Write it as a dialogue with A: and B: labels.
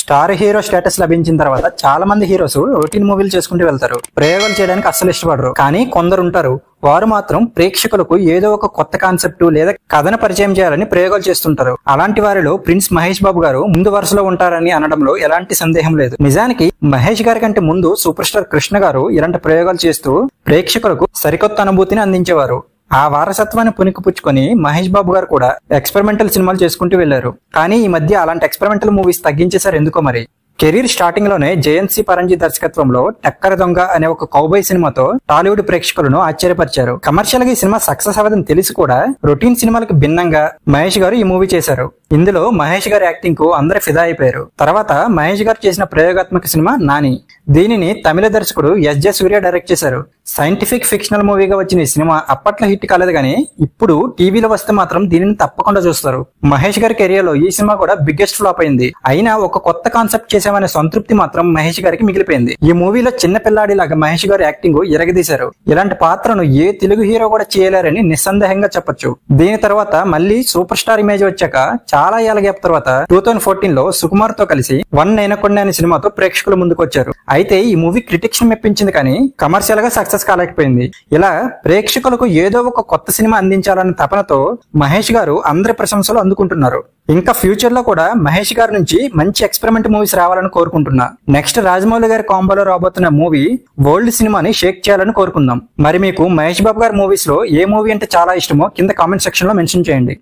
A: Star hero status లభించిన తర్వాత చాలా మంది హీరోస్ రొటీన్ మూవీలు చేసుకుంటూ వెళ్తారు. ప్రయోగాలు చేయడానికి అస్సలు ఇష్టపడరు. కానీ కొందరు ఉంటారు, వారు మాత్రం ప్రేక్షకులకు ఏదో ఒక కొత్త కాన్సెప్ట్ లేదా కథను పరిచయం చేయాలని ప్రయోగాలు చేస్తుంటారు. అలాంటి వారిలో ప్రిన్స్ మహేష్ బాబు గారు ముందు వరుసలో ఉంటారని అనడంలో ఎలాంటి సందేహం లేదు. నిజానికి మహేష్ గారి కంటే ముందు సూపర్ స్టార్ కృష్ణ గారు ఇలాంటి ప్రయోగాలు చేస్తూ ప్రేక్షకులకు సరికొత్త అనుభూతిని అందించేవారు. ఆ వారసత్వాన్ని పుణికిపుచ్చుకొని మహేష్ బాబు గారు కూడా ఎక్స్పెరిమెంటల్ సినిమాలు చేసుకుంటూ వెళ్లారు. కానీ ఈ మధ్య అలాంటి ఎక్స్పెరిమెంటల్ మూవీస్ తగ్గించేశారు. ఎందుకో మరి. కెరీర్ స్టార్టింగ్ లోనే జయంత్ పరంజీ దర్శకత్వంలో టక్కర దొంగ అనే ఒక కౌబాయ్ సినిమాతో టాలీవుడ్ ప్రేక్షకులను ఆశ్చర్యపరిచారు. కమర్షియల్ గా ఈ సినిమా సక్సెస్ అవ్వదని తెలిసి కూడా రొటీన్ సినిమాలకు భిన్నంగా మహేష్ గారు ఈ మూవీ చేశారు. ఇందులో మహేష్ గారి యాక్టింగ్ కు అందరు ఫిదా అయిపోయారు. తర్వాత మహేష్ గారు చేసిన ప్రయోగాత్మక సినిమా నాని. దీనిని తమిళ దర్శకుడు ఎస్.జె. సూర్య డైరెక్ట్ చేశారు. సైంటిఫిక్ ఫిక్షనల్ మూవీగా వచ్చిన ఈ సినిమా అప్పట్లో హిట్ కాలేదు, కానీ ఇప్పుడు టీవీలో వస్తే మాత్రం దీనిని తప్పకుండా చూస్తారు. మహేష్ గారి కెరియర్ లో ఈ సినిమా కూడా బిగ్గెస్ట్ ఫ్లాప్ అయింది. అయినా ఒక కొత్త కాన్సెప్ట్ చేసామనే సంతృప్తి మాత్రం మహేష్ గారికి మిగిలిపోయింది. ఈ మూవీలో చిన్న పిల్లాడి లాగా మహేష్ గారి యాక్టింగ్ ఇరగదీశారు. ఇలాంటి పాత్రను ఏ తెలుగు హీరో కూడా చేయలేరని నిస్సందేహంగా చెప్పొచ్చు. దీని తర్వాత మళ్ళీ సూపర్ స్టార్ ఇమేజ్ వచ్చాక చాలా ఏళ్ల గ్యాప్ తర్వాత 2014 లో సుకుమార్ తో కలిసి వన్ నైనకొండ అనే సినిమాతో ప్రేక్షకుల ముందుకు వచ్చారు. అయితే ఈ మూవీ క్రిటిక్స్ ని మెప్పించింది, కానీ కమర్షియల్ గా సక్సెస్ కాలేకపోయింది. ఇలా ప్రేక్షకులకు ఏదో ఒక కొత్త సినిమా అందించాలన్న తపనతో మహేష్ గారు అందరి ప్రశంసలు అందుకుంటున్నారు. ఇంకా ఫ్యూచర్ లో కూడా మహేష్ గారి నుంచి మంచి ఎక్స్పెరిమెంట్ మూవీస్ రావాలని కోరుకుంటున్నా. నెక్స్ట్ రాజమౌళి గారి కాంబోలో రాబోతున్న మూవీ వరల్డ్ సినిమాని షేక్ చేయాలని కోరుకుందాం. మరి మీకు మహేష్ బాబు గారి మూవీస్ లో ఏ మూవీ అంటే చాలా ఇష్టమో కింద కామెంట్ సెక్షన్ లో మెన్షన్ చేయండి.